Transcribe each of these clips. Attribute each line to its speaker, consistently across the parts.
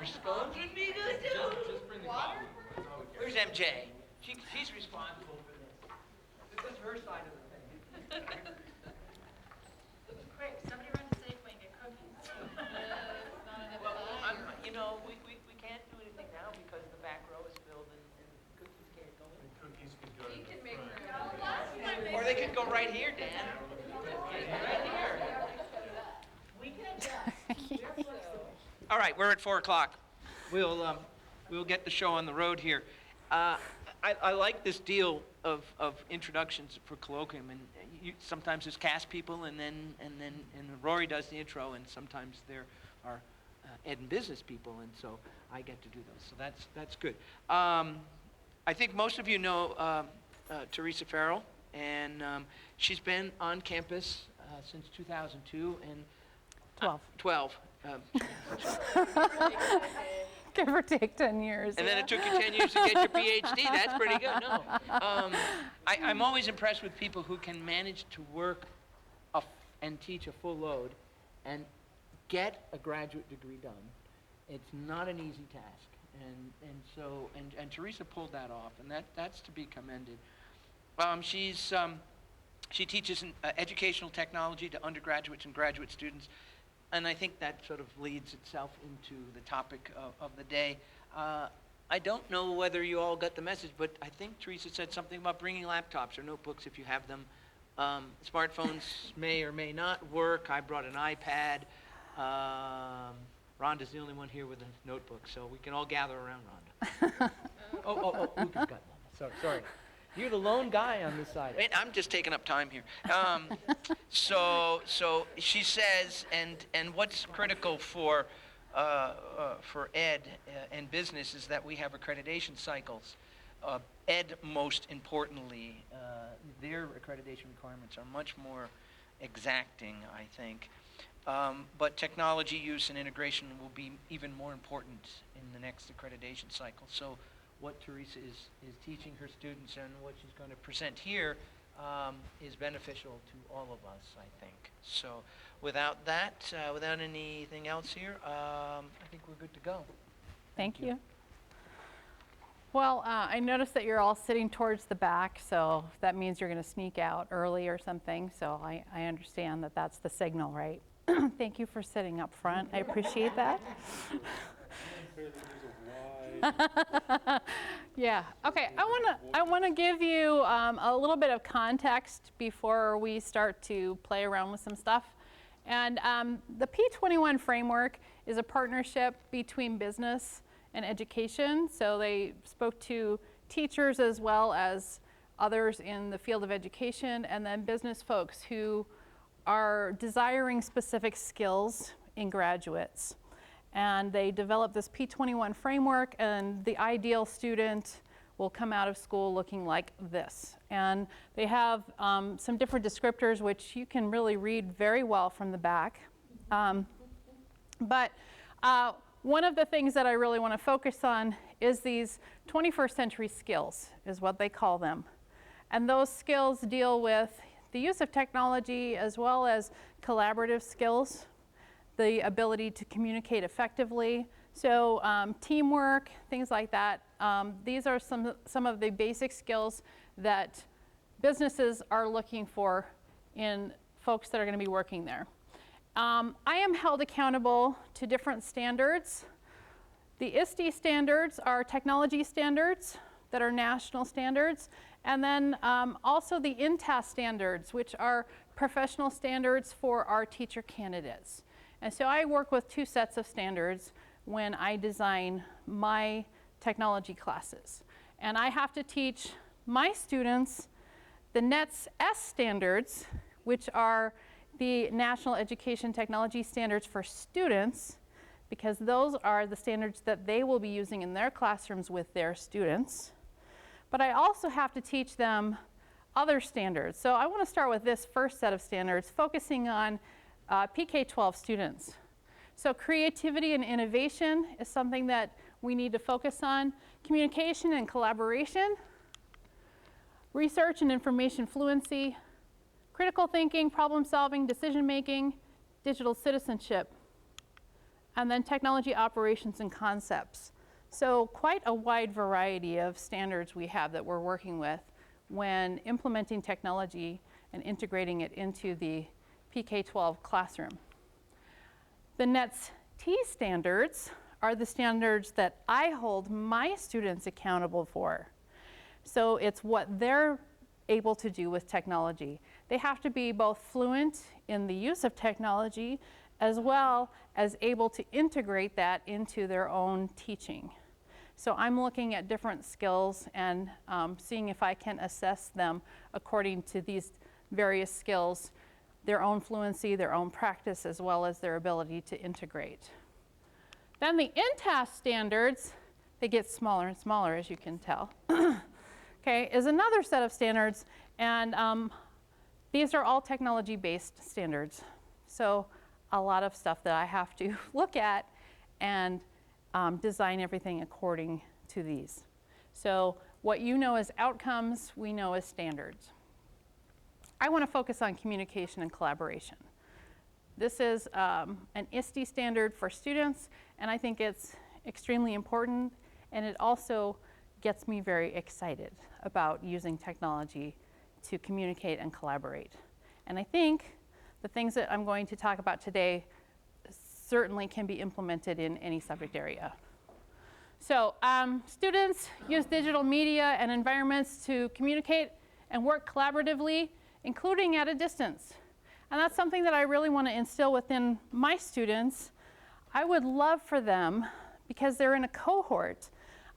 Speaker 1: Scones would be good too. Just bring the water. Where's MJ? She's responsible for this. This is her side of the thing.
Speaker 2: Quick, somebody run to Safeway and get cookies.
Speaker 1: Well, you know, we can't do anything now because the back row is filled and cookies can't go in.
Speaker 3: Cookies can go
Speaker 2: You
Speaker 3: in
Speaker 2: can
Speaker 3: the
Speaker 2: make
Speaker 3: front.
Speaker 1: Or they could go right here, Dan. Right here.
Speaker 2: We can adjust.
Speaker 1: All right, we're at 4 o'clock. We'll get the show on the road here. I like this deal of introductions for Colloquium, and sometimes it's cast people, and then Rory does the intro, and sometimes there are ed and business people, and so I get to do those. So that's good. I think most of you know Teresa Farrell, and she's been on campus since 2002 and 12.
Speaker 4: Give or take 10 years.
Speaker 1: And then it took you 10 years to get your PhD. That's pretty good. No, I'm always impressed with people who can manage to work and teach a full load and get a graduate degree done. It's not an easy task, and Teresa pulled that off, and that's to be commended. She teaches educational technology to undergraduates and graduate students. And I think that sort of leads itself into the topic of the day. I don't know whether you all got the message, but I think Teresa said something about bringing laptops or notebooks if you have them. Smartphones may or may not work. I brought an iPad. Rhonda's the only one here with a notebook, so we can all gather around Rhonda. Oh, Luca's got one. Sorry. You're the lone guy on this side. I'm just taking up time here. So she says, and what's critical for ed and business is that we have accreditation cycles. Ed, most importantly, their accreditation requirements are much more exacting, I think. But technology use and integration will be even more important in the next accreditation cycle. So what Teresa is teaching her students and what she's going to present here is beneficial to all of us, I think. So without that, without anything else here, I think we're good to go.
Speaker 4: Thank you. Well, I noticed that you're all sitting towards the back, so that means you're going to sneak out early or something. So I understand that that's the signal, right? Thank you for sitting up front. I appreciate that. Yeah. Okay. I want to give you a little bit of context before we start to play around with some stuff. And the P21 framework is a partnership between business and education. So they spoke to teachers as well as others in the field of education, and then business folks who are desiring specific skills in graduates. And they developed this P21 framework, and the ideal student will come out of school looking like this. And they have some different descriptors, which you can really read very well from the back. But one of the things that I really want to focus on is these 21st century skills, is what they call them. And those skills deal with the use of technology as well as collaborative skills, the ability to communicate effectively, so teamwork, things like that. These are some of the basic skills that businesses are looking for in folks that are going to be working there. I am held accountable to different standards. The ISTE standards are technology standards that are national standards, and then also the INTAS standards, which are professional standards for our teacher candidates. And so I work with two sets of standards when I design my technology classes. And I have to teach my students the NETS S standards, which are the National Education Technology Standards for students, because those are the standards that they will be using in their classrooms with their students. But I also have to teach them other standards. So I want to start with this first set of standards, focusing on PK-12 students. So creativity and innovation is something that we need to focus on. Communication and collaboration, research and information fluency, critical thinking, problem solving, decision making, digital citizenship. and then technology operations and concepts. So quite a wide variety of standards we have that we're working with when implementing technology and integrating it into the PK-12 classroom. The NETS T standards are the standards that I hold my students accountable for. So it's what they're able to do with technology. They have to be both fluent in the use of technology as well as able to integrate that into their own teaching. So I'm looking at different skills and seeing if I can assess them according to these various skills, their own fluency, their own practice, as well as their ability to integrate. Then the INTAS standards, they get smaller and smaller, as you can tell, okay, is another set of standards, and these are all technology-based standards. So a lot of stuff that I have to look at and design everything according to these. So what you know as outcomes, we know as standards. I want to focus on communication and collaboration. This is an ISTE standard for students, and I think it's extremely important, and it also gets me very excited about using technology to communicate and collaborate. And I think the things that I'm going to talk about today certainly can be implemented in any subject area. So students use digital media and environments to communicate and work collaboratively, including at a distance. And that's something that I really want to instill within my students. I would love for them, because they're in a cohort,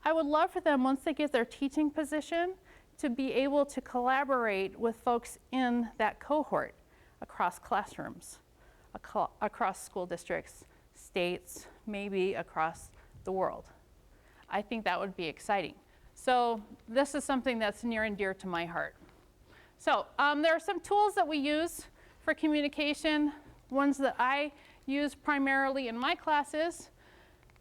Speaker 4: I would love for them, once they get their teaching position, to be able to collaborate with folks in that cohort across classrooms, across school districts, states, maybe across the world. I think that would be exciting. So this is something that's near and dear to my heart. So there are some tools that we use for communication, ones that I use primarily in my classes.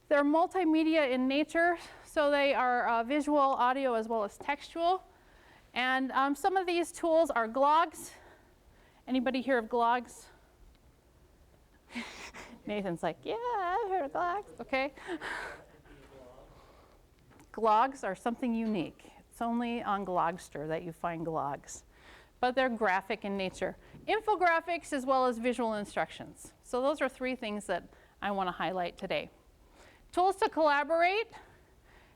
Speaker 4: They're multimedia in nature, so they are visual, audio, as well as textual. And some of these tools are GLOGs. Anybody hear of GLOGs? Nathan's like, yeah, I've heard of GLOGs, okay. GLOGs are something unique. It's only on Glogster that you find GLOGs, but they're graphic in nature. Infographics as well as visual instructions. So those are three things that I want to highlight today. Tools to collaborate.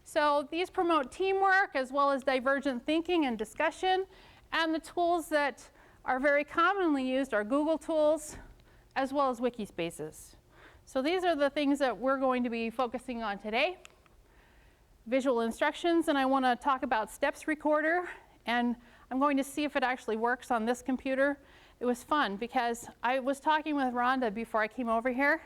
Speaker 4: So these promote teamwork as well as divergent thinking and discussion. And the tools that are very commonly used are Google tools as well as Wiki Spaces. So these are the things that we're going to be focusing on today. Visual instructions, and I want to talk about Steps Recorder, and I'm going to see if it actually works on this computer. It was fun because I was talking with Rhonda before I came over here,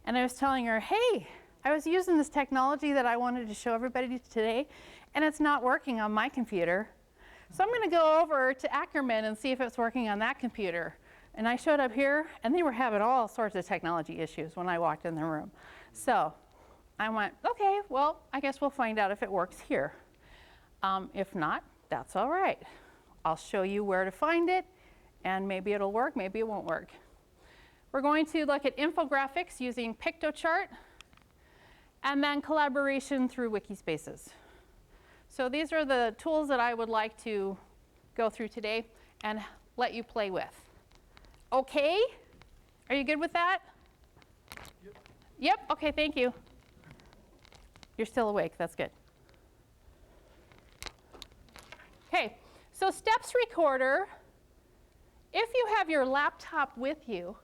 Speaker 4: and I was telling her, hey, I was using this technology that I wanted to show everybody today, and it's not working on my computer. So I'm going to go over to Ackerman and see if it's working on that computer. And I showed up here, and they were having all sorts of technology issues when I walked in the room. So I went, okay, well, I guess we'll find out if it works here. If not, that's all right. I'll show you where to find it, and maybe it'll work, maybe it won't work. We're going to look at infographics using Pictochart, and then collaboration through Wiki Spaces. So these are the tools that I would like to go through today and let you play with. Okay? Are you good with that? Yep, okay, thank you. You're still awake, that's good. Okay, so Steps Recorder, if you have your laptop with you,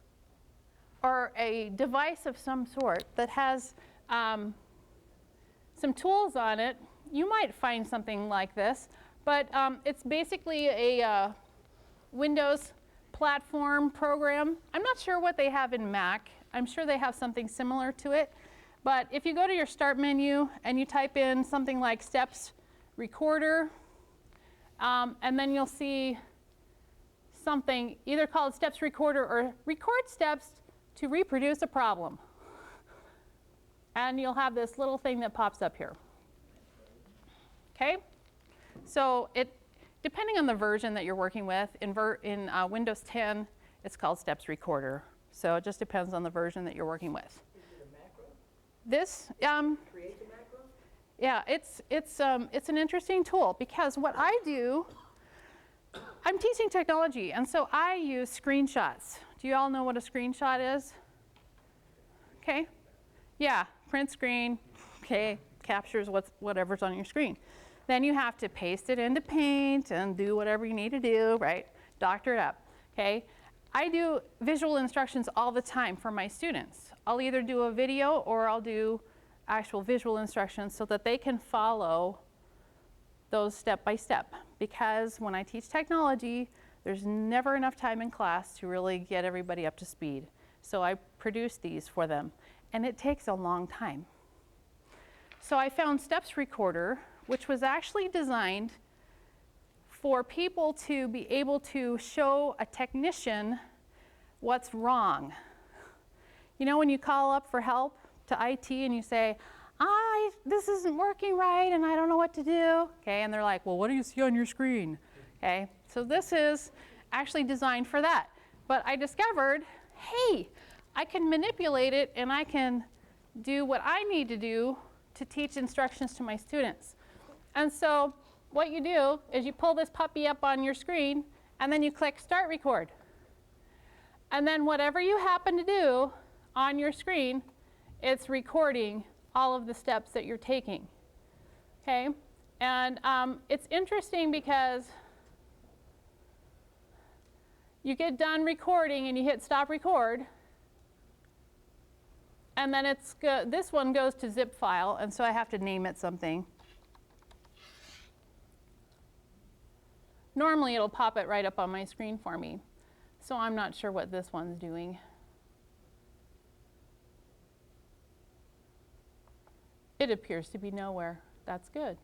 Speaker 4: or a device of some sort that has some tools on it, you might find something like this, but it's basically a Windows platform program. I'm not sure what they have in Mac. I'm sure they have something similar to it. But if you go to your Start menu and you type in something like Steps Recorder, and then you'll see something either called Steps Recorder or Record Steps to Reproduce a Problem. And you'll have this little thing that pops up here. Okay? So depending on the version that you're working with, in Windows 10, it's called Steps Recorder. So it just depends on the version that you're working with.
Speaker 1: Is it a macro?
Speaker 4: This, yeah, it's an interesting tool because what I do, I'm teaching technology, and so I use screenshots. Do you all know what a screenshot is? Okay, yeah, print screen, okay, captures whatever's on your screen. Then you have to paste it into Paint and do whatever you need to do, right? Doctor it up, okay? I do visual instructions all the time for my students. I'll either do a video or I'll do actual visual instructions so that they can follow those step by step. Because when I teach technology, there's never enough time in class to really get everybody up to speed. So I produce these for them, and it takes a long time. So I found Steps Recorder, which was actually designed for people to be able to show a technician what's wrong. You know when you call up for help to IT and you say, this isn't working right and I don't know what to do, okay, and they're like, well, what do you see on your screen? Okay, so this is actually designed for that. But I discovered, hey, I can manipulate it and I can do what I need to do to teach instructions to my students. And so what you do is you pull this puppy up on your screen and then you click Start Record. And then whatever you happen to do on your screen, it's recording all of the steps that you're taking. Okay? And it's interesting because you get done recording and you hit Stop Record. And then this one goes to zip file, and so I have to name it something. Normally it'll pop it right up on my screen for me. So I'm not sure what this one's doing. It appears to be nowhere. That's good.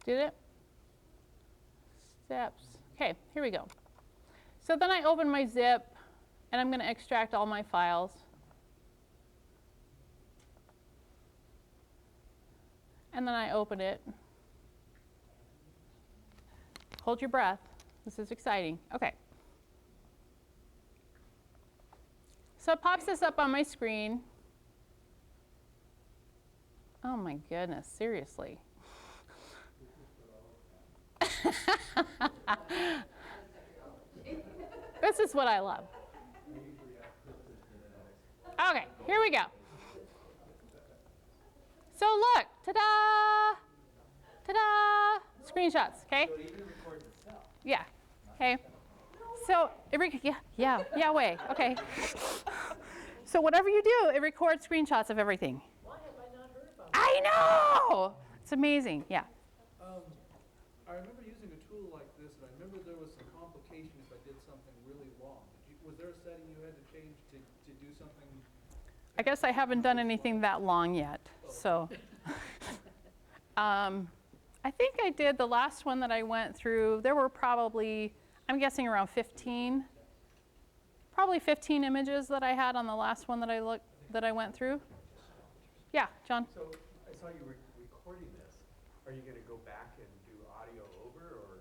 Speaker 4: Did it? Steps. Okay, here we go. So then I open my zip, and I'm going to extract all my files. And then I open it. Hold your breath. This is exciting. Okay. So it pops this up on my screen. Oh my goodness, seriously. This is what I love. Okay, here we go. So look, ta-da! Ta-da! Screenshots, okay? Yeah, okay. So, yeah, way, okay. So whatever you do, it records screenshots of everything.
Speaker 2: Why have I not heard about
Speaker 4: I know! It's amazing, yeah.
Speaker 3: I remember using a tool like this, and I remember there was some complication if I did something really long. Was there a setting you had to change to do something?
Speaker 4: I guess I haven't done anything that long yet, so. I think I did the last one that I went through. There were probably, I'm guessing around 15, probably 15 images that I had on the last one that I went through. Yeah, John?
Speaker 5: So I saw you were recording this. Are you going to go back and do audio over or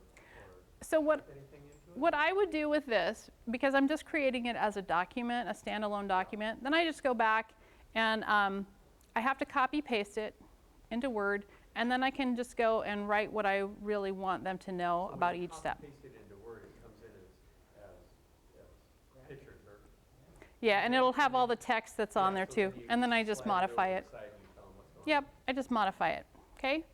Speaker 4: so
Speaker 5: type anything into it?
Speaker 4: What I would do with this, because I'm just creating it as a document, a standalone document, then I just go back and I have to copy paste it into Word, and then I can just go and write what I really want them to know about each step.
Speaker 5: Paste it into Word, it comes in as pictures or
Speaker 4: Yeah, and it'll have all the text that's on there
Speaker 5: so
Speaker 4: too,
Speaker 5: then you
Speaker 4: and then I just
Speaker 5: slide
Speaker 4: modify
Speaker 5: over
Speaker 4: it.
Speaker 5: the side and you tell them what's going on.
Speaker 4: Yep, I just modify it, okay?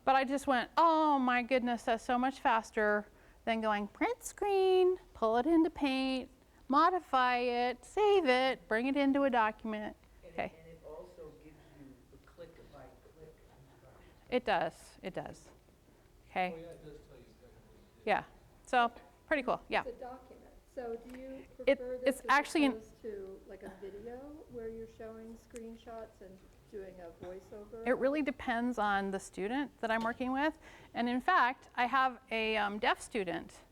Speaker 4: But I just went, oh my goodness, that's so much faster than going print screen, pull it into Paint, modify it, save it, bring it into a document. Okay.
Speaker 6: And it also gives you the click if I click.
Speaker 4: It does, okay?
Speaker 3: Oh, yeah, it does tell you exactly what you did.
Speaker 4: Yeah, so pretty cool, yeah.
Speaker 7: It's a document. So do you
Speaker 4: It-
Speaker 7: prefer
Speaker 4: it's
Speaker 7: this as
Speaker 4: actually an-
Speaker 7: opposed to like a video where you're showing screenshots and doing a voiceover?
Speaker 4: It really depends on the student that I'm working with. And in fact, I have a deaf student.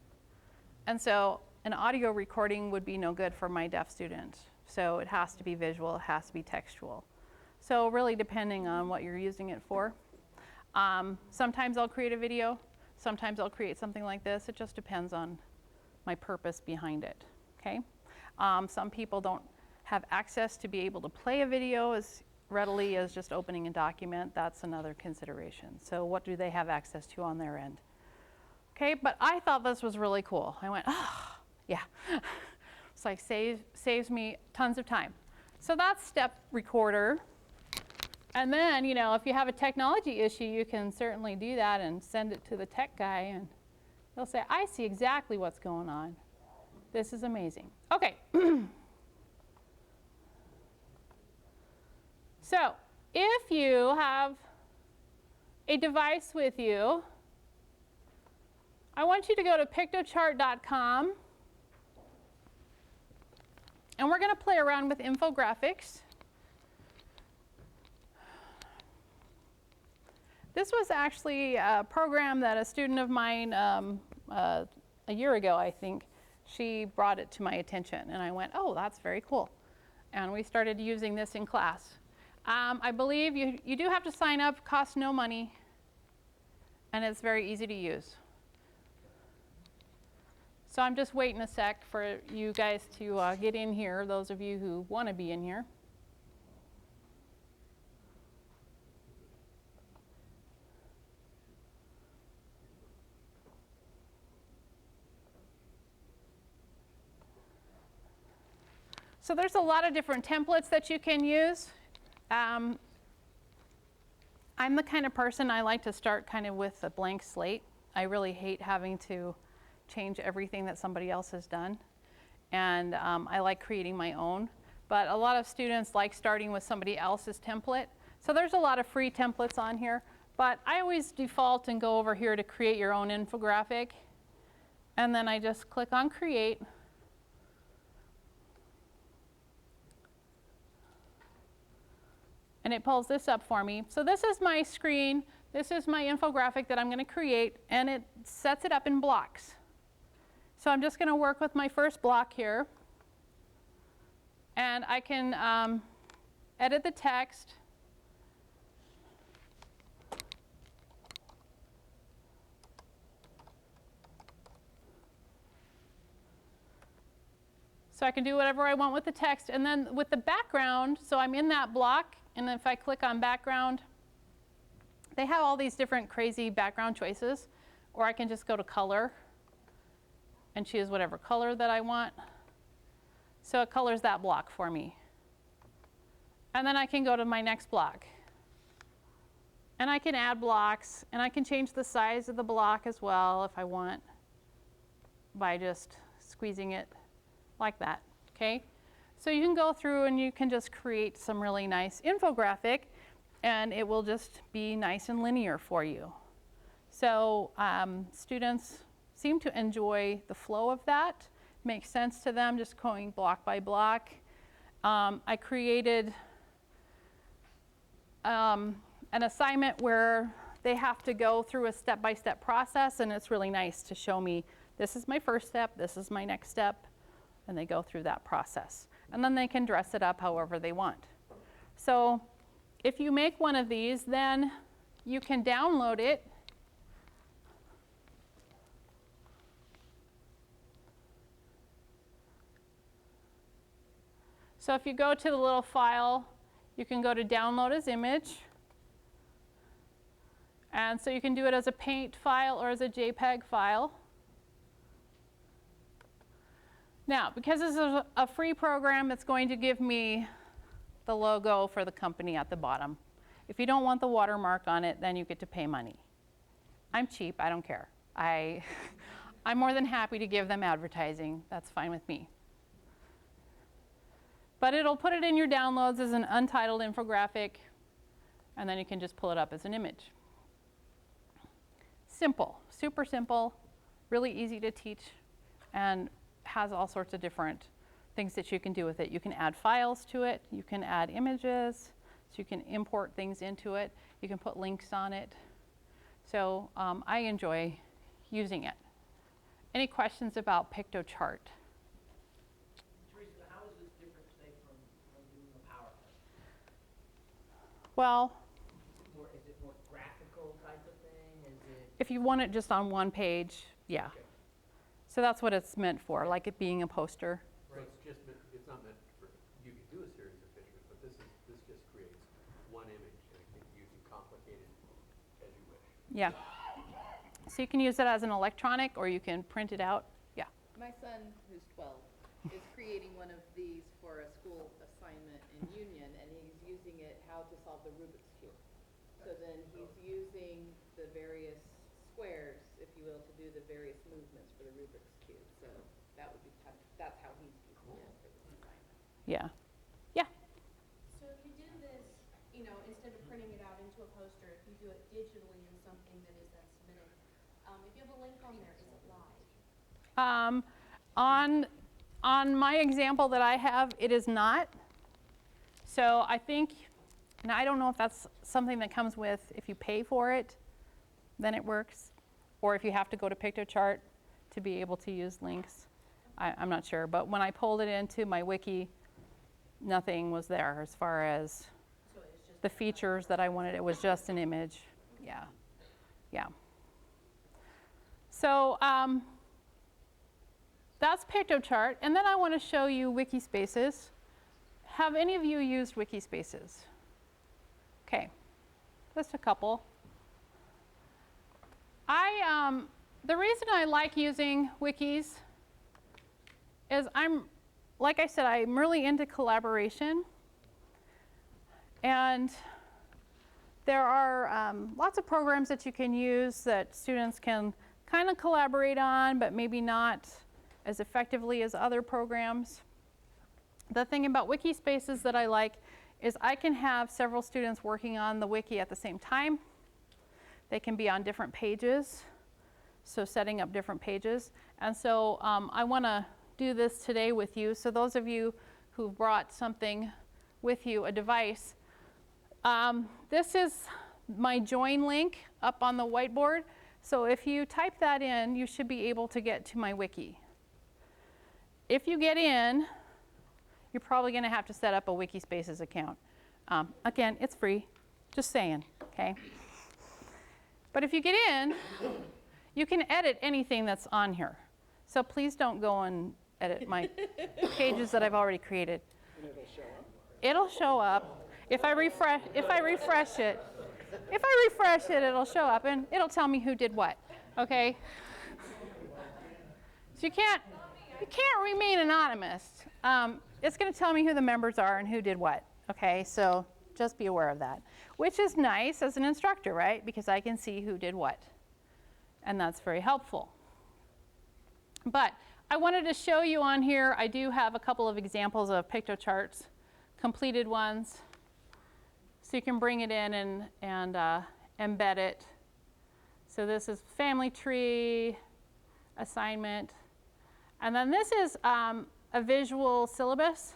Speaker 4: And so an audio recording would be no good for my deaf student. So it has to be visual, it has to be textual. So really depending on what you're using it for. Sometimes I'll create a video. Sometimes I'll create something like this. It just depends on my purpose behind it, okay? Some people don't have access to be able to play a video as readily as just opening a document. That's another consideration. So what do they have access to on their end? Okay, but I thought this was really cool. I went, oh, yeah. It's like saves me tons of time. So that's step recorder. And then, you know, if you have a technology issue, you can certainly do that and send it to the tech guy, and he'll say, I see exactly what's going on. This is amazing. Okay. So if you have a device with you, I want you to go to pictochart.com, and we're going to play around with infographics. This was actually a program that a student of mine a year ago, I think, she brought it to my attention, and I went, oh, that's very cool. And we started using this in class. I believe you do have to sign up, costs no money, and it's very easy to use. So I'm just waiting a sec for you guys to get in here, those of you who want to be in here. So there's a lot of different templates that you can use. I'm the kind of person, I like to start kind of with a blank slate. I really hate having to change everything that somebody else has done. And I like creating my own. But a lot of students like starting with somebody else's template. So there's a lot of free templates on here. But I always default and go over here to create your own infographic. And then I just click on create. And it pulls this up for me. So this is my screen. This is my infographic that I'm going to create, and it sets it up in blocks. So I'm just going to work with my first block here. And I can edit the text. So I can do whatever I want with the text. And then with the background, so I'm in that block. And if I click on background, they have all these different crazy background choices. Or I can just go to color and choose whatever color that I want. So it colors that block for me. And then I can go to my next block. And I can add blocks. And I can change the size of the block as well if I want by just squeezing it like that. Okay? So you can go through and you can just create some really nice infographic, and it will just be nice and linear for you. So students seem to enjoy the flow of that. Makes sense to them, just going block by block. I created an assignment where they have to go through a step-by-step process, and it's really nice to show me, this is my first step, this is my next step, and they go through that process. And then they can dress it up however they want. So if you make one of these, then you can download it. So if you go to the little file, you can go to download as image. And so you can do it as a paint file or as a JPEG file. Now, because this is a free program, it's going to give me the logo for the company at the bottom. If you don't want the watermark on it, then you get to pay money. I'm cheap, I don't care. I'm more than happy to give them advertising. That's fine with me. But it'll put it in your downloads as an untitled infographic, and then you can just pull it up as an image. Simple, super simple, really easy to teach, and has all sorts of different things that you can do with it. You can add files to it, you can add images, so you can import things into it, you can put links on it. So I enjoy using it. Any questions about Pictochart?
Speaker 6: Teresa, how is this different, say, from doing a PowerPoint?
Speaker 4: Well,
Speaker 6: Is it more graphical
Speaker 4: If you want it just on one page, yeah.
Speaker 5: Okay.
Speaker 4: So that's what it's meant for, like it being a poster.
Speaker 5: So it's just meant, it's not meant for, you can do a series of pictures, but this just creates one image, and you can complicate it as you wish.
Speaker 4: Yeah. So you can use it as an electronic, or you can print it out. Yeah.
Speaker 8: My son, who's 12, is creating one of these for a school assignment in Union, and he's using it how to solve the Rubik's Cube. So then he's using the various squares, if you will, to do the various movements for the Rubik's Cube. So that would be that's how he's using it for this assignment.
Speaker 4: Yeah. Yeah.
Speaker 9: So if you do this, you know, instead of printing it out into a poster, if you do it digitally in something that is then submitted, if you have a link on there, is it live?
Speaker 4: On my example that I have, it is not. So I think, and I don't know if that's something that comes with, if you pay for it, then it works, or if you have to go to Pictochart to be able to use links. I'm not sure, but when I pulled it into my wiki, nothing was there as far as
Speaker 9: So it's just
Speaker 4: the features that I wanted. It was just an image. Yeah. Yeah. So that's Pictochart. And then I want to show you Wiki Spaces. Have any of you used Wiki Spaces? Okay, just a couple. The reason I like using wikis is like I said, I'm really into collaboration. And there are lots of programs that you can use that students can kind of collaborate on, but maybe not as effectively as other programs. The thing about Wiki Spaces that I like is I can have several students working on the wiki at the same time. They can be on different pages, so setting up different pages. And so I want to do this today with you. So those of you who brought something with you, a device, this is my join link up on the whiteboard. So if you type that in, you should be able to get to my wiki. If you get in, you're probably going to have to set up a Wiki Spaces account. Again, it's free, just saying, okay? But if you get in, you can edit anything that's on here. So please don't go and edit my pages that I've already created. And it'll show up? It'll show up. If I refresh it, it'll show up and it'll tell me who did what, okay? So you can't remain anonymous. It's going to tell me who the members are and who did what, okay? So just be aware of that, which is nice as an instructor, right? Because I can see who did what, and that's very helpful. But I wanted to show you on here, I do have a couple of examples of Pictocharts, completed ones. So you can bring it in and embed it. So this is family tree, assignment. And then this is a visual syllabus.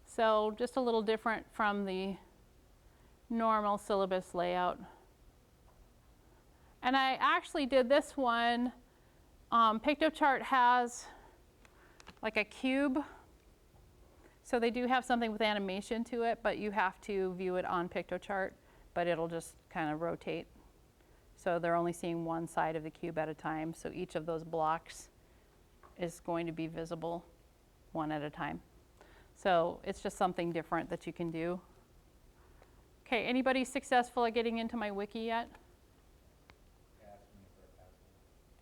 Speaker 4: So just a little different from the normal syllabus layout. And I actually did this one. Pictochart has like a cube. So they do have something with animation to it, but you have to view it on Pictochart, but it'll just kind of rotate. So they're only seeing one side of the cube at a time. So each of those blocks is going to be visible one at a time. So it's just something different that you can do. Okay, anybody successful at getting into my wiki yet?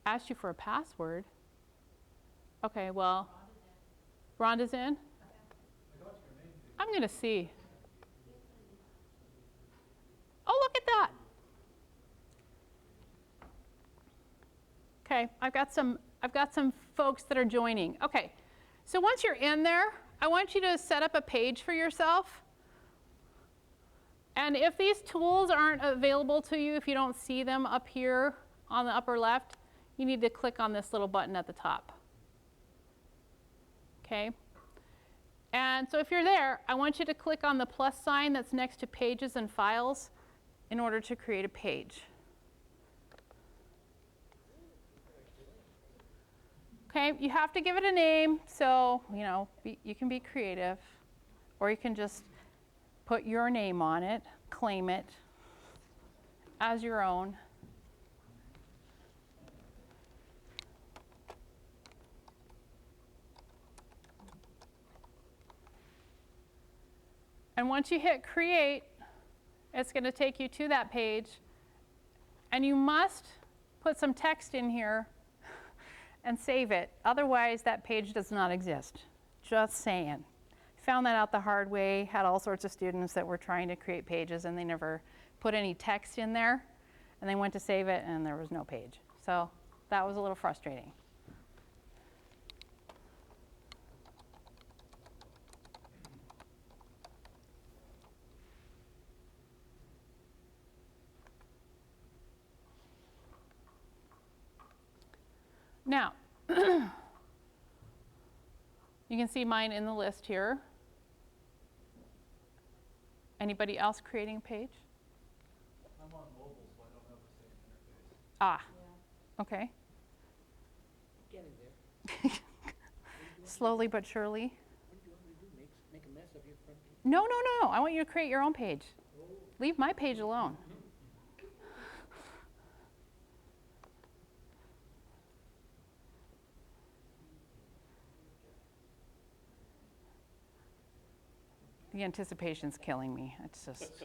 Speaker 4: Asked you for a password? Okay, well, Rhonda's in? I'm going to see. Oh, look at that. Okay, I've got some folks that are joining. Okay, so once you're in there, I want you to set up a page for yourself. And if these tools aren't available to you, if you don't see them up here on the upper left, you need to click on this little button at the top. Okay? And so if you're there, I want you to click on the plus sign that's next to pages and files in order to create a page. Okay, you have to give it a name, so you can be creative, or you can just put your name on it, claim it as your own. And once you hit create, it's going to take you to that page. And you must put some text in here and save it. Otherwise, that page does not exist. Just saying. Found that out the hard way. Had all sorts of students that were trying to create pages and they never put any text in there. And they went to save it and there was no page. So that was a little frustrating. Now, you can see mine in the list here. Anybody else creating a page?
Speaker 3: I'm on mobile, so I don't have the same interface.
Speaker 4: Ah, okay.
Speaker 1: Getting there.
Speaker 4: Slowly but surely.
Speaker 1: What do you want me to do? Make a mess of your front page?
Speaker 4: No, no, no. I want you to create your own page. Leave my page alone. The anticipation's killing me. It's just.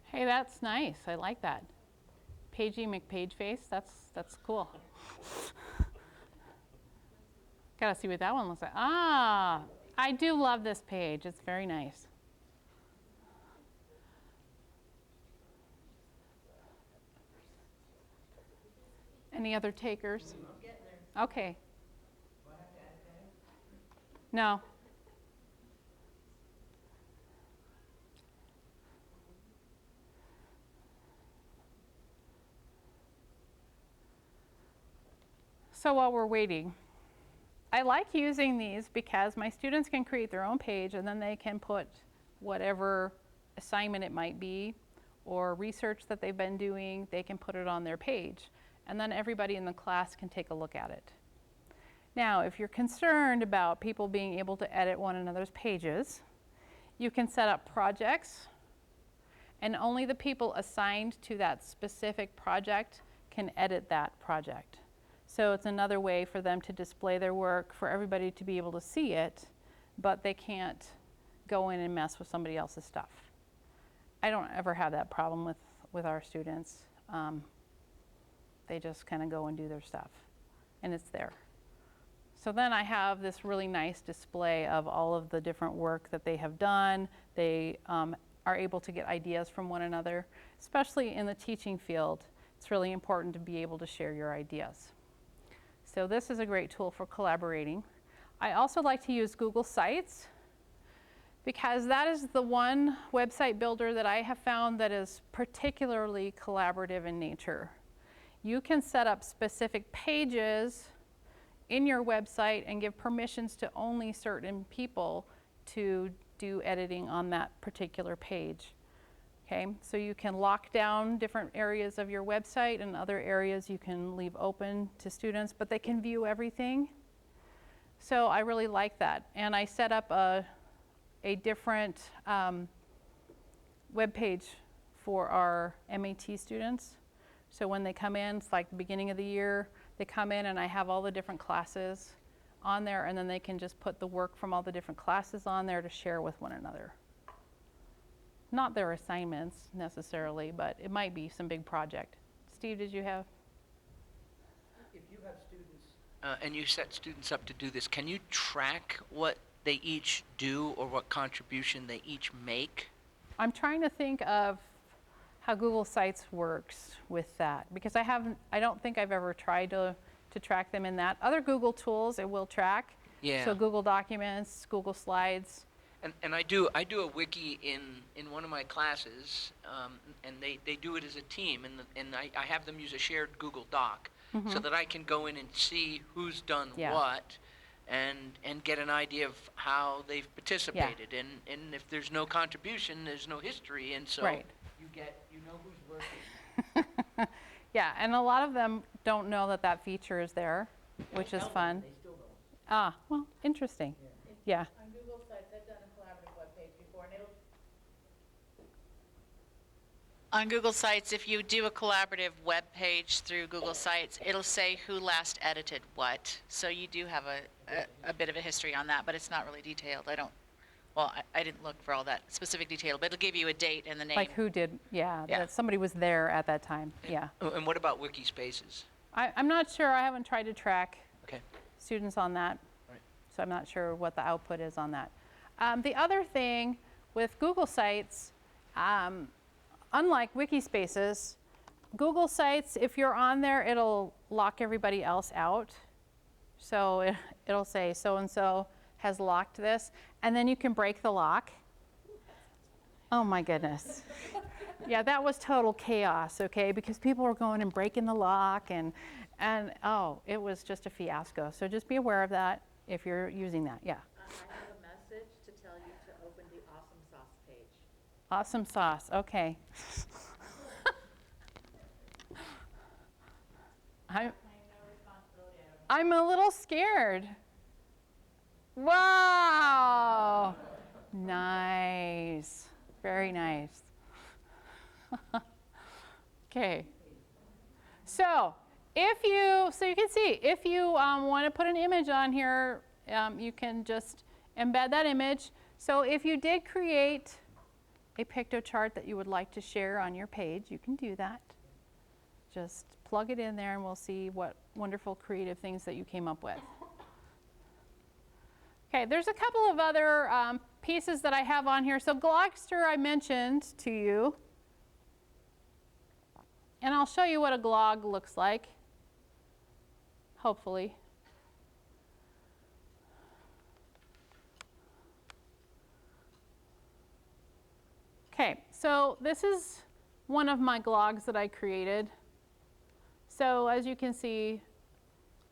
Speaker 4: Hey, that's nice. I like that. Pagey McPageface. That's cool. Gotta see what that one looks like. Ah, I do love this page. It's very nice. Any other takers? Okay. No. So while we're waiting, I like using these because my students can create their own page and then they can put whatever assignment it might be or research that they've been doing, they can put it on their page. And then everybody in the class can take a look at it. Now, if you're concerned about people being able to edit one another's pages, you can set up projects, and only the people assigned to that specific project can edit that project. So it's another way for them to display their work, for everybody to be able to see it, but they can't go in and mess with somebody else's stuff. I don't ever have that problem with our students. They just kind of go and do their stuff, and it's there. So then I have this really nice display of all of the different work that they have done. They are able to get ideas from one another, especially in the teaching field. It's really important to be able to share your ideas. So this is a great tool for collaborating. I also like to use Google Sites because that is the one website builder that I have found that is particularly collaborative in nature. You can set up specific pages in your website and give permissions to only certain people to do editing on that particular page. Okay, so you can lock down different areas of your website and other areas you can leave open to students, but they can view everything. So I really like that. And I set up a different web page for our MAT students. So when they come in, it's like the beginning of the year, they come in and I have all the different classes on there, and then they can just put the work from all the different classes on there to share with one another. Not their assignments necessarily, but it might be some big project. Steve, did you have?
Speaker 1: If you have students, and you set students up to do this, can you track what they each do or what contribution they each make?
Speaker 4: I'm trying to think of how Google Sites works with that, because I don't think I've ever tried to track them in that. Other Google tools it will track.
Speaker 1: Yeah.
Speaker 4: So Google Documents, Google Slides.
Speaker 1: And I do a wiki in one of my classes, and they do it as a team, and I have them use a shared Google Doc so that I can go in and see who's done what, and get an idea of how they've participated. And if there's no contribution, there's no history, and so you know who's working.
Speaker 4: Yeah, and a lot of them don't know that that feature is there. which is fun.
Speaker 6: They still don't.
Speaker 4: Ah, well, interesting. Yeah.
Speaker 8: On Google Sites, I've done a collaborative webpage before, and it'll. On Google Sites, if you do a collaborative web page through Google Sites, it'll say who last edited what. So you do have a bit of a history on that, but it's not really detailed. I didn't look for all that specific detail, but it'll give you a date and the name.
Speaker 4: Like who did,
Speaker 8: Yeah.
Speaker 4: that somebody was there at that time, yeah.
Speaker 1: And what about Wiki Spaces?
Speaker 4: I'm not sure, I haven't tried to track
Speaker 1: Okay.
Speaker 4: students on that,
Speaker 1: Right.
Speaker 4: so I'm not sure what the output is on that. The other thing with Google Sites, unlike Wiki Spaces, Google Sites, if you're on there, it'll lock everybody else out. So it'll say so-and-so has locked this, and then you can break the lock. Oh my goodness. Yeah, that was total chaos, okay, because people were going and breaking the lock, and oh, it was just a fiasco. So just be aware of that if you're using that, yeah.
Speaker 8: I have a message to tell you to open the Awesome Sauce page.
Speaker 4: Awesome sauce, okay. I'm a little scared. Wow, nice, very nice. Okay, so you can see, if you want to put an image on here, you can just embed that image. So if you did create a Pictochart that you would like to share on your page, you can do that. Just plug it in there and we'll see what wonderful creative things that you came up with. Okay, there's a couple of other pieces that I have on here. So Glogster I mentioned to you. And I'll show you what a glog looks like, hopefully. Okay, so this is one of my glogs that I created. So as you can see,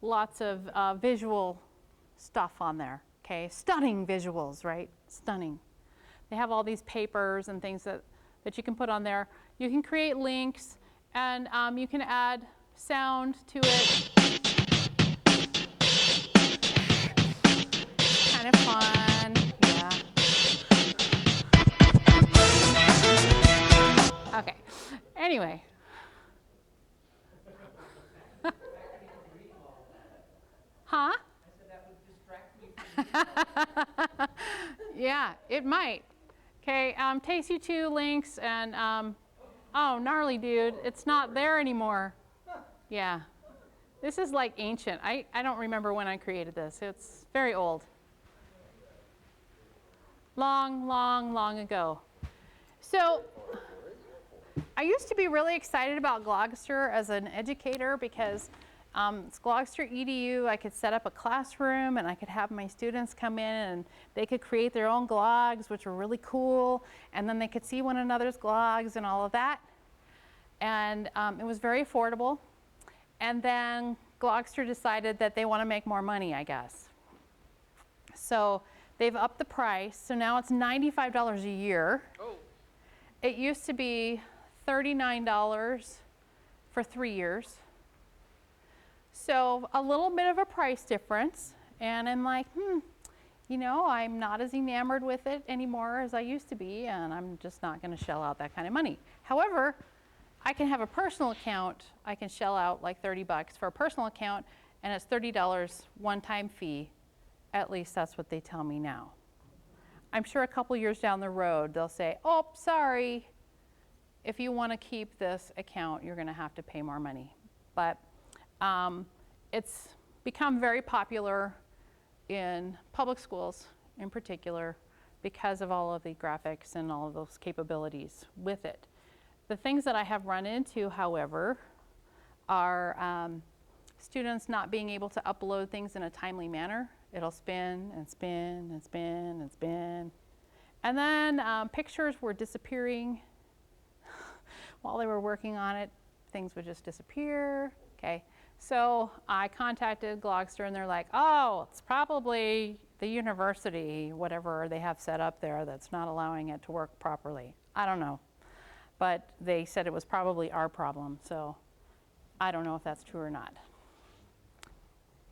Speaker 4: lots of visual stuff on there. Okay, stunning visuals, right? Stunning. They have all these papers and things that you can put on there. You can create links, and you can add sound to it. Kind of fun, yeah. Okay, anyway. Huh? Yeah, it might. Okay, takes you to links, and oh, gnarly dude, it's not there anymore. Yeah, this is like ancient. I don't remember when I created this. It's very old. Long, long, long ago. So I used to be really excited about Glogster as an educator because it's Glogster EDU. I could set up a classroom and I could have my students come in and they could create their own glogs, which were really cool. And then they could see one another's glogs and all of that. And it was very affordable. And then Glogster decided that they want to make more money, I guess. So they've upped the price. So now it's $95 a year. Oh. It used to be $39 for 3 years. So a little bit of a price difference. And I'm like, you know, I'm not as enamored with it anymore as I used to be, and I'm just not going to shell out that kind of money. However, I can have a personal account. I can shell out like 30 bucks for a personal account, and it's $30 one-time fee. At least that's what they tell me now. I'm sure a couple years down the road, they'll say, oh, sorry. If you want to keep this account, you're going to have to pay more money. But it's become very popular in public schools in particular because of all of the graphics and all of those capabilities with it. The things that I have run into, however, are students not being able to upload things in a timely manner. It'll spin and spin and spin and spin. And then pictures were disappearing while they were working on it. Things would just disappear. Okay, so I contacted Glogster and they're like, oh, it's probably the university, whatever they have set up there, that's not allowing it to work properly. I don't know. But they said it was probably our problem, so I don't know if that's true or not.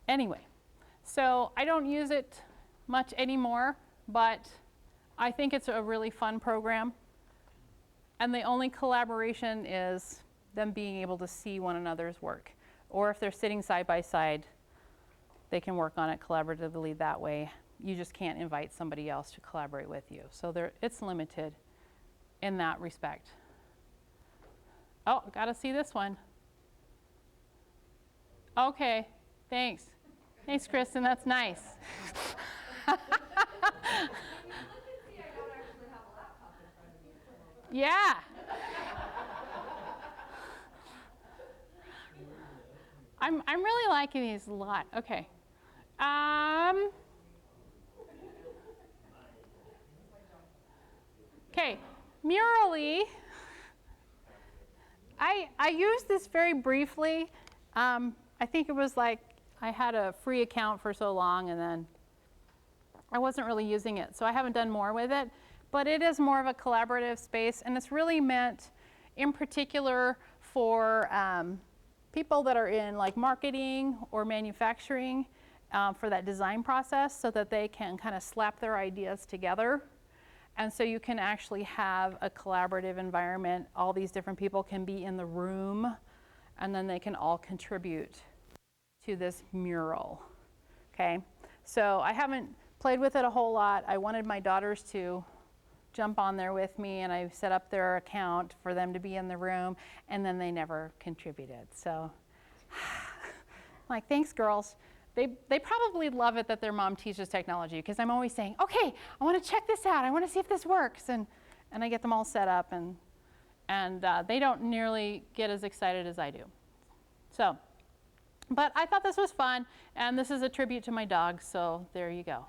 Speaker 4: Anyway, so I don't use it much anymore, but I think it's a really fun program. And the only collaboration is them being able to see one another's work. Or if they're sitting side by side, they can work on it collaboratively that way. You just can't invite somebody else to collaborate with you. So it's limited in that respect. Oh, gotta see this one. Okay, thanks. Thanks, Kristen, that's nice. Yeah. I'm really liking these a lot. Okay. Okay, Murally. I used this very briefly. I think it was like I had a free account for so long and then I wasn't really using it, so I haven't done more with it. But it is more of a collaborative space, and it's really meant in particular for people that are in like marketing or manufacturing for that design process so that they can kind of slap their ideas together. And so you can actually have a collaborative environment. All these different people can be in the room, and then they can all contribute to this mural. Okay, so I haven't played with it a whole lot. I wanted my daughters to jump on there with me, and I set up their account for them to be in the room, and then they never contributed. So, like, thanks, girls. They probably love it that their mom teaches technology, because I'm always saying, okay, I want to check this out. I want to see if this works. And I get them all set up, and they don't nearly get as excited as I do. So, but I thought this was fun, and this is a tribute to my dog, so there you go.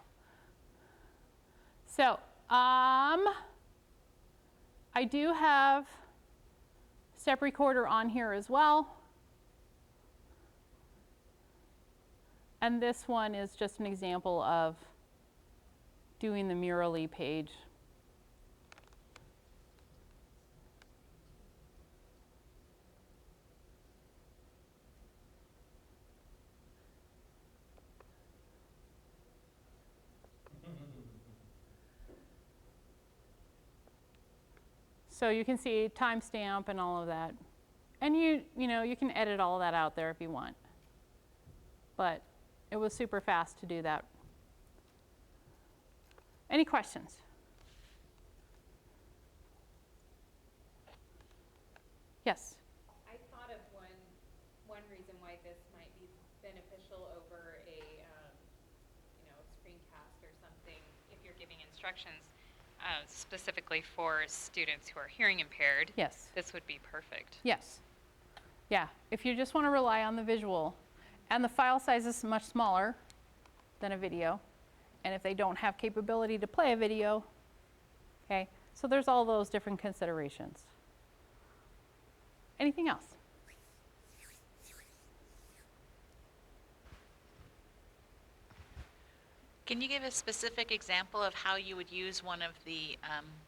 Speaker 4: So, I do have Step Recorder on here as well. And this one is just an example of doing the Murally page. So you can see timestamp and all of that. And you know, you can edit all of that out there if you want. But it was super fast to do that. Any questions? Yes?
Speaker 10: I thought of one reason why this might be beneficial over a screencast or something if you're giving instructions specifically for students who are hearing impaired.
Speaker 4: Yes.
Speaker 10: This would be perfect.
Speaker 4: Yes. Yeah, if you just want to rely on the visual, and the file size is much smaller than a video, and if they don't have capability to play a video, okay, so there's all those different considerations. Anything else?
Speaker 11: Can you give a specific example of how you would use one of the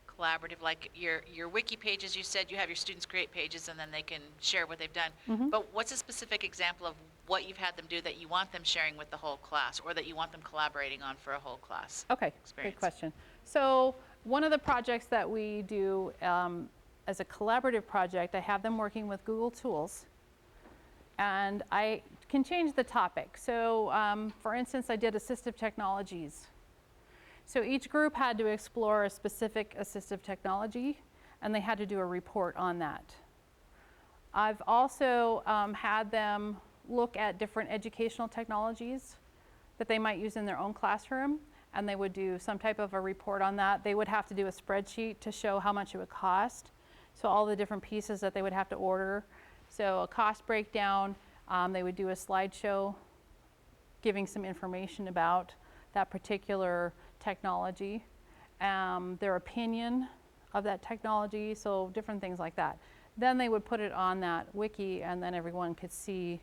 Speaker 11: collaborative, like your wiki pages? You said you have your students create pages and then they can share what they've done.
Speaker 4: Mm-hmm.
Speaker 11: But what's a specific example of what you've had them do that you want them sharing with the whole class, or that you want them collaborating on for a whole class?
Speaker 4: Okay,
Speaker 11: experience?
Speaker 4: good question. So one of the projects that we do as a collaborative project, I have them working with Google Tools, and I can change the topic. So for instance, I did assistive technologies. So each group had to explore a specific assistive technology, and they had to do a report on that. I've also had them look at different educational technologies that they might use in their own classroom, and they would do some type of a report on that. They would have to do a spreadsheet to show how much it would cost, so all the different pieces that they would have to order. So a cost breakdown, they would do a slideshow giving some information about that particular technology, their opinion of that technology, so different things like that. Then they would put it on that wiki, and then everyone could see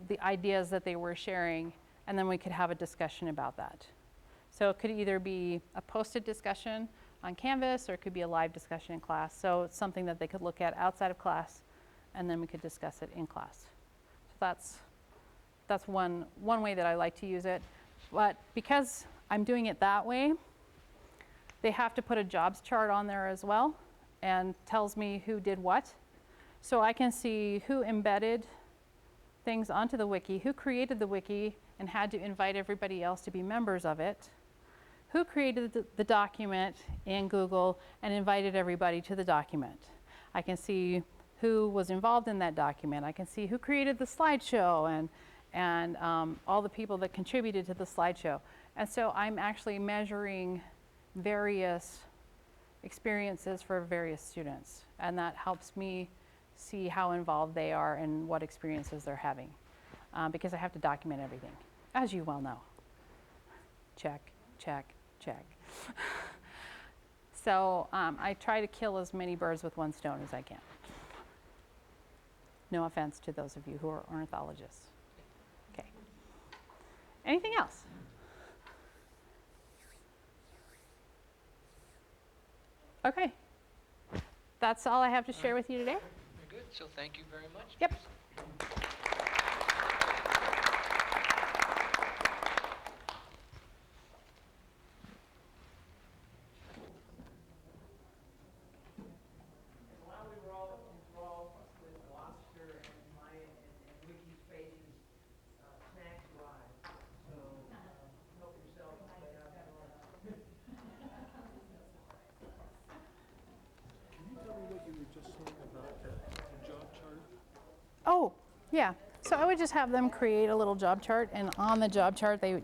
Speaker 4: the ideas that they were sharing, and then we could have a discussion about that. So it could either be a posted discussion on Canvas, or it could be a live discussion in class. So it's something that they could look at outside of class, and then we could discuss it in class. So that's that's one way that I like to use it. But because I'm doing it that way, they have to put a jobs chart on there as well and tells me who did what. So I can see who embedded things onto the wiki, who created the wiki and had to invite everybody else to be members of it, who created the document in Google and invited everybody to the document. I can see who was involved in that document. I can see who created the slideshow and all the people that contributed to the slideshow. And so I'm actually measuring various experiences for various students. And that helps me see how involved they are and what experiences they're having. Because I have to document everything, as you well know. Check, check, check. So I try to kill as many birds with one stone as I can. No offense to those of you who are ornithologists. Okay. Anything else? Okay. That's all I have to share with you today.
Speaker 1: Very good. So thank you very much.
Speaker 4: Yep.
Speaker 6: While we were all enthralled with Gloucester and Maya and Wiki Spaces, snacks arrived. So help yourself way out there.
Speaker 3: Can you tell me what you were just saying about the job chart?
Speaker 4: Oh, yeah. So I would just have them create a little job chart, and on the job chart, they